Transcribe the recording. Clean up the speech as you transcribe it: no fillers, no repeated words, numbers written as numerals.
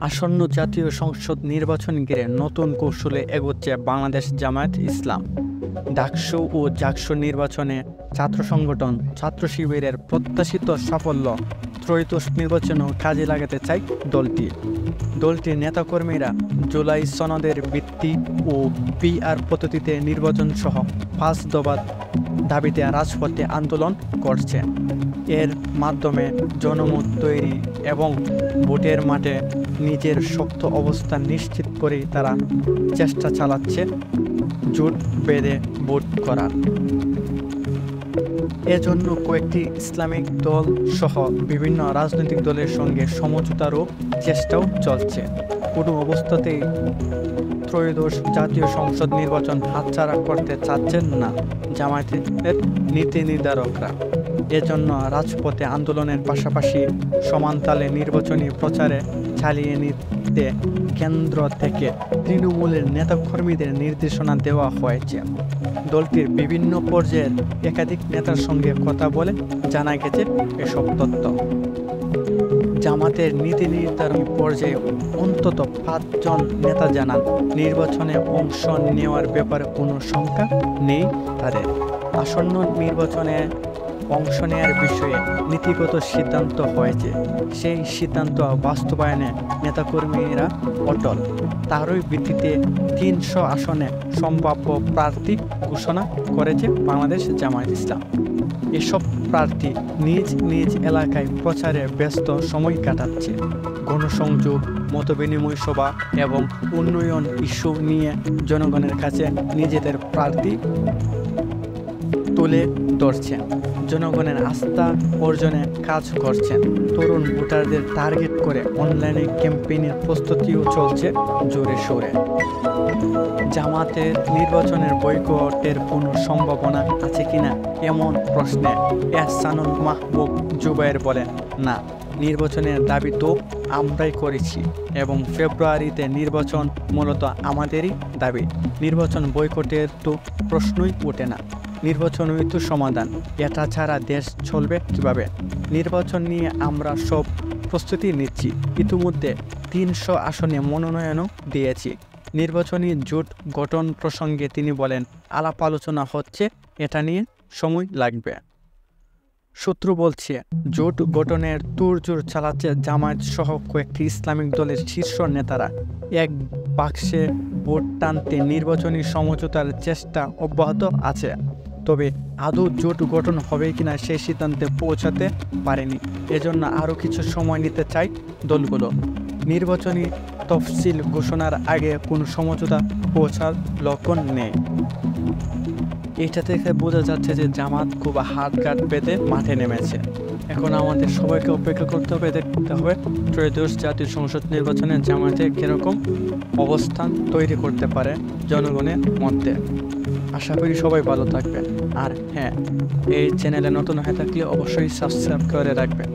আসন্ন জাতীয় সংসদ নির্বাচন ঘিরে নতুন কৌশলে এগোচ্ছে বাংলাদেশ জামায়াত ইসলাম। ডাকসু ও জাকসু নির্বাচনে ছাত্র সংগঠন ছাত্র শিবিরের প্রত্যাশিত সাফল্য ত্রয়োদশ নির্বাচনেও কাজে লাগাতে চায় দলটির নেতাকর্মীরা জুলাই সনদের ভিত্তি ও পিআর পদ্ধতিতে নির্বাচন সহ 5 দফা দাবিতে রাজপথে আন্দোলন করছে। এর মাধ্যমে জনমত তৈরি এবং ভোটের মাঠে নিজের শক্ত অবস্থান নিশ্চিত করে তারা চেষ্টা চালাচ্ছে জোট বেঁধে ভোট করার। এজন্য কয়েকটি ইসলামিক দল সহ বিভিন্ন রাজনৈতিক দলের সঙ্গে সমঝোতারও চেষ্টাও চলছে। কোনো অবস্থাতেই ত্রয়োদশ জাতীয় সংসদ নির্বাচন হাতছাড়া করতে চাচ্ছেন না জামায়াতের নীতি নির্ধারকরা। এজন্য রাজপথে আন্দোলনের পাশাপাশি সমানতালে নির্বাচনী প্রচারে চালিয়ে নিতে কেন্দ্র থেকে তৃণমূলের নেতাকর্মীদের নির্দেশনা দেওয়া হয়েছে। দলটির বিভিন্ন পর্যায়ের একাধিক নেতার সঙ্গে কথা বলে জানা গেছে এসব তথ্য। জামাতের নীতি নির্ধারণ পর্যায়ে অন্তত 5 জন নেতা জানান নির্বাচনে অংশ নেওয়ার ব্যাপারে কোনো শঙ্কা নেই তাদের। আসন্ন নির্বাচনে অংশ নেওয়ার বিষয়ে নীতিগত সিদ্ধান্ত হয়েছে। সেই সিদ্ধান্ত বাস্তবায়নে নেতাকর্মীরা অটল। তারই ভিত্তিতে 300 আসনে সম্ভাব্য প্রার্থী ঘোষণা করেছে বাংলাদেশ জামায়াত ইসলাম। এসব প্রার্থী নিজ নিজ এলাকায় প্রচারে ব্যস্ত সময় কাটাচ্ছে। গণসংযোগ, মতবিনিময় সভা এবং উন্নয়ন ইস্যু নিয়ে জনগণের কাছে নিজেদের প্রার্থী তুলে ধরছেন। জনগণের আস্থা অর্জনে কাজ করছেন। তরুণ ভোটারদের টার্গেট করে অনলাইনে ক্যাম্পেইনের প্রস্তুতিও চলছে জোরে সোরে। জামাতের নির্বাচনের বয়কটের কোনো সম্ভাবনা আছে কিনা এমন প্রশ্নে এহসানুল মাহবুব জুবায়ের বলেন, না, নির্বাচনের দাবি তো আমরাই করেছি এবং ফেব্রুয়ারিতে নির্বাচন মূলত আমাদেরই দাবি। নির্বাচন বয়কটের তো প্রশ্নই ওঠে না। নির্বাচনই তো সমাধান। এটা ছাড়া দেশ চলবে কিভাবে? নির্বাচন নিয়ে আমরা সব প্রস্তুতি নিচ্ছি। ইতিমধ্যে 300 আসনে মনোনয়নও দিয়েছি। নির্বাচনী জোট গঠন প্রসঙ্গে তিনি বলেন, আলাপ আলোচনা হচ্ছে, এটা নিয়ে সময় লাগবে। সূত্র বলছে, জোট গঠনের তোড়জোড় চালাচ্ছে জামায়াত সহ কয়েকটি ইসলামিক দলের শীর্ষ নেতারা। এক বাক্সে ভোট টানতে নির্বাচনী সমঝোতার চেষ্টা অব্যাহত আছে। তবে আদৌ জোট গঠন হবে কিনা সেই সিদ্ধান্তে পৌঁছাতে পারেনি। এজন্য আরও কিছু সময় নিতে চায় দলগুলো। নির্বাচনী তফসিল ঘোষণার আগে কোনো সমঝোতা পৌঁছার লক্ষণ নেই। এটা থেকে বোঝা যাচ্ছে যে জামাত খুব হাত বেঁধে মাঠে নেমেছে। এখন আমাদের সবাইকে অপেক্ষা করতে হবে, দেখতে হবে ত্রয়োদশ জাতীয় সংসদ নির্বাচনে জামায়াতে কীরকম অবস্থান তৈরি করতে পারে জনগণের মধ্যে। আশা করি সবাই ভালো থাকবে। আর হ্যাঁ, এই চ্যানেলে নতুন হয়ে থাকলে অবশ্যই সাবস্ক্রাইব করে রাখবেন।